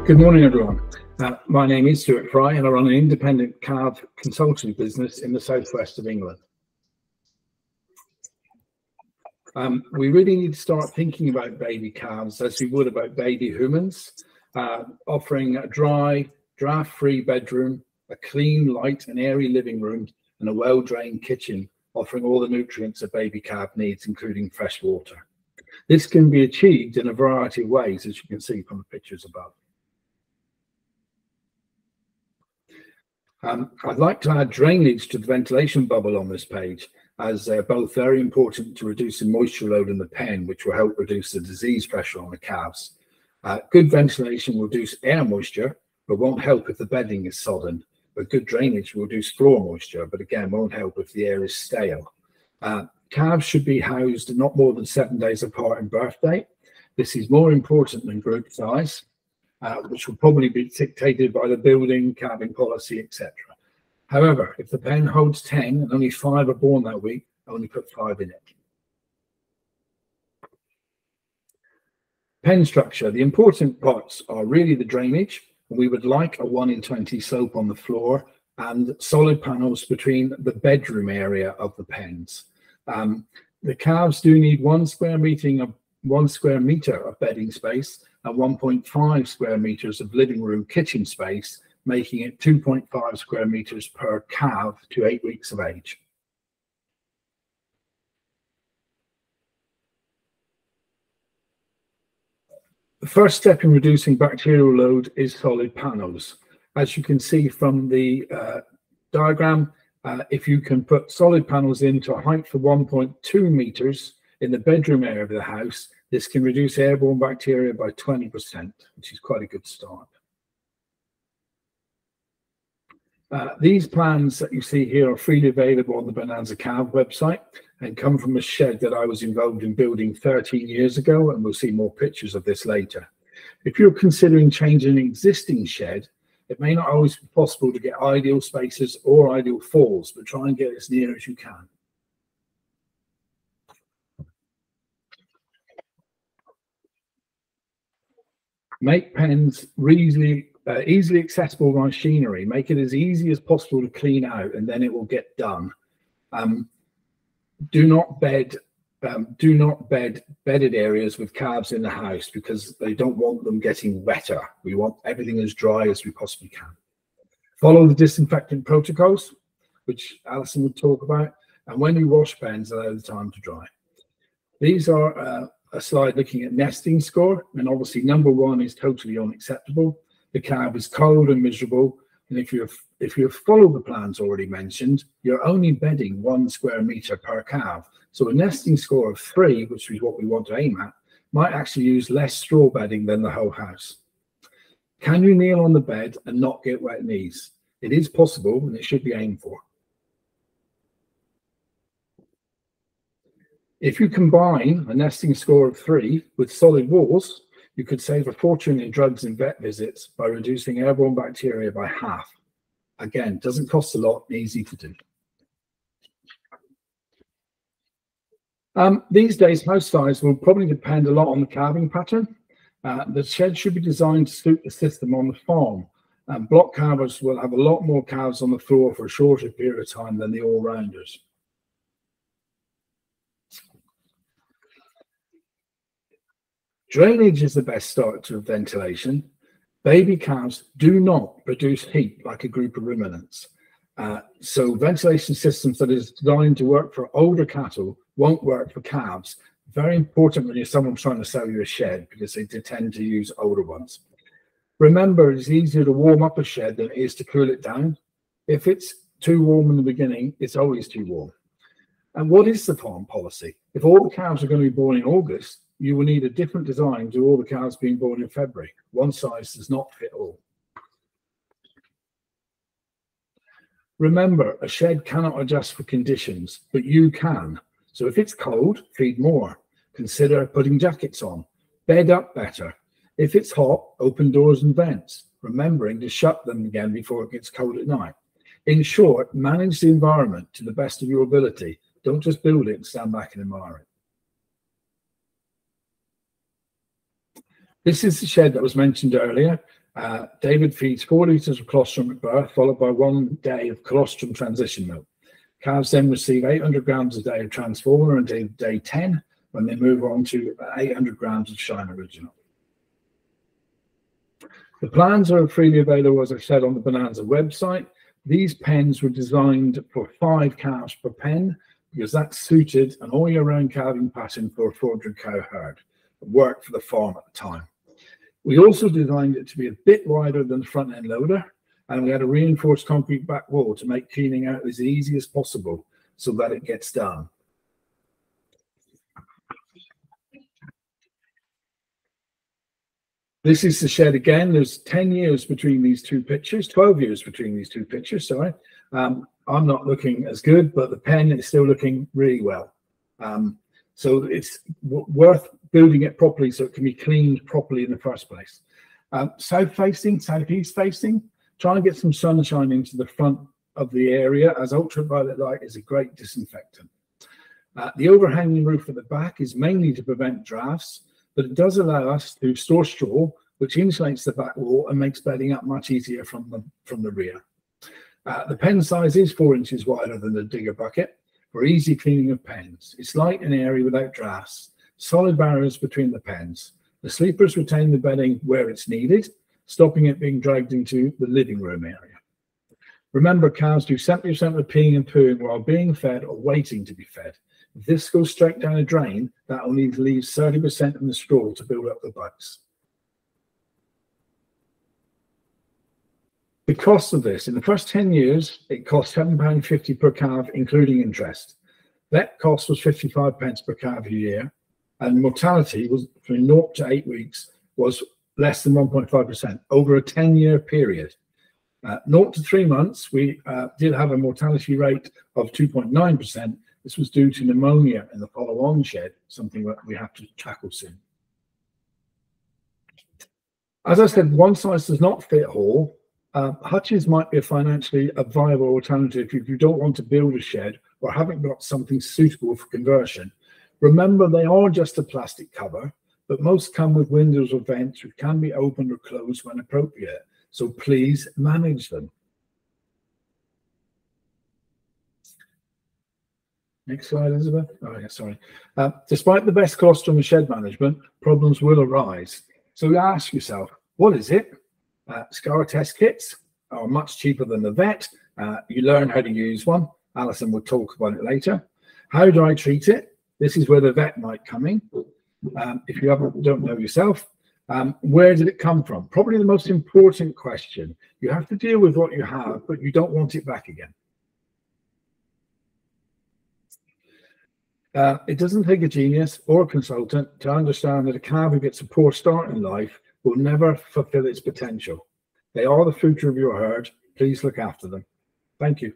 Good morning, everyone. My name is Stuart Fry, and I run an independent calf consultancy business in the southwest of England. We really need to start thinking about baby calves as we would about baby humans, offering a dry, draft-free bedroom, a clean, light and airy living room, and a well-drained kitchen, offering all the nutrients a baby calf needs, including fresh water. This can be achieved in a variety of ways, as you can see from the pictures above. I'd like to add drainage to the ventilation bubble on this page, as they're both very important to reducing moisture load in the pen, which will help reduce the disease pressure on the calves. Good ventilation will reduce air moisture, but won't help if the bedding is sodden. But good drainage will reduce floor moisture, but again, won't help if the air is stale. Calves should be housed not more than 7 days apart in birth date. This is more important than group size, which will probably be dictated by the building, calving policy, etc. However, if the pen holds 10 and only 5 are born that week, only put 5 in it. Pen structure. The important parts are really the drainage. We would like a 1 in 20 slope on the floor and solid panels between the bedroom area of the pens. The calves do need 1 square meter of bedding space and 1.5 square meters of living room kitchen space, making it 2.5 square meters per calf to 8 weeks of age. The first step in reducing bacterial load is solid panels. As you can see from the diagram, if you can put solid panels into a height of 1.2 meters in the bedroom area of the house, this can reduce airborne bacteria by 20%, which is quite a good start. These plans that you see here are freely available on the Bonanza Calf website and come from a shed that I was involved in building 13 years ago, and we'll see more pictures of this later. If you're considering changing an existing shed, it may not always be possible to get ideal spaces or ideal falls, but try and get as near as you can. Make pens easily accessible machinery. Make it as easy as possible to clean out, and then it will get done. Do not bed bedded areas with calves in the house, because they don't want them getting wetter. We want everything as dry as we possibly can. Follow the disinfectant protocols, which Alison would talk about, and when you wash pens, allow the time to dry. These are a slide looking at nesting score, and obviously number 1 is totally unacceptable. The calf is cold and miserable, and if you follow the plans already mentioned, you're only bedding 1 square meter per calf. So a nesting score of 3, which is what we want to aim at, might actually use less straw bedding than the whole house. Can you kneel on the bed and not get wet knees? It is possible, and it should be aimed for. If you combine a nesting score of 3 with solid walls, you could save a fortune in drugs and vet visits by reducing airborne bacteria by half. Again, doesn't cost a lot, easy to do. These days, house size will probably depend a lot on the calving pattern. The shed should be designed to suit the system on the farm. Block calvers will have a lot more calves on the floor for a shorter period of time than the all-rounders. Drainage is the best start to ventilation. Baby calves do not produce heat like a group of ruminants. So ventilation systems that is designed to work for older cattle won't work for calves. Very important when you're someone trying to sell you a shed, because they tend to use older ones. Remember, it's easier to warm up a shed than it is to cool it down. If it's too warm in the beginning, it's always too warm. And what is the farm policy? If all the calves are going to be born in August, you will need a different design to all the calves being born in February. One size does not fit all. Remember, a shed cannot adjust for conditions, but you can. So if it's cold, feed more. Consider putting jackets on. Bed up better. If it's hot, open doors and vents, remembering to shut them again before it gets cold at night. In short, manage the environment to the best of your ability. Don't just build it and stand back and admire it. This is the shed that was mentioned earlier. David feeds 4 litres of colostrum at birth, followed by 1 day of colostrum transition milk. Calves then receive 800 grams a day of transformer until day 10, when they move on to 800 grams of Shine Original. The plans are freely available, as I said, on the Bonanza website. These pens were designed for 5 calves per pen because that suited an all-year-round calving pattern for a 400 cow herd. It worked for the farm at the time. We also designed it to be a bit wider than the front end loader, and we had a reinforced concrete back wall to make cleaning out as easy as possible so that it gets done. This is the shed again. There's 10 years between these two pictures, 12 years between these two pictures, sorry. I'm not looking as good, but the pen is still looking really well. So it's worth building it properly so it can be cleaned properly in the first place. South facing, southeast facing, try and get some sunshine into the front of the area, as ultraviolet light is a great disinfectant. The overhanging roof at the back is mainly to prevent drafts, but it does allow us to store straw, which insulates the back wall and makes bedding up much easier from the rear. The pen size is 4 inches wider than the digger bucket for easy cleaning of pens. It's light and airy without drafts, solid barriers between the pens. The sleepers retain the bedding where it's needed, stopping it being dragged into the living room area. Remember, cows do 70% of the peeing and pooing while being fed or waiting to be fed. If this goes straight down a drain, that will need to leave 30% in the straw to build up the bugs. The cost of this, in the first 10 years, it cost £7.50 per calf, including interest. That cost was 55 pence per calf a year, and mortality was from 0 to 8 weeks was less than 1.5% over a 10-year period. 0 to 3 months, we did have a mortality rate of 2.9%. This was due to pneumonia in the follow-on shed, something that we have to tackle soon. As I said, one size does not fit all. Hutches might be a financially viable alternative if you don't want to build a shed or haven't got something suitable for conversion. Remember, they are just a plastic cover, but most come with windows or vents which can be opened or closed when appropriate. So please manage them. Next slide, Elizabeth. Oh, yeah, sorry. Despite the best colostrum and shed management, problems will arise. So ask yourself, what is it? Scar test kits are much cheaper than the vet. You learn how to use one. Alison will talk about it later. How do I treat it? This is where the vet might come in. If you don't know yourself, where did it come from? Probably the most important question. You have to deal with what you have, but you don't want it back again. It doesn't take a genius or a consultant to understand that a calf who gets a poor start in life will never fulfill its potential. They are the future of your herd. Please look after them. Thank you.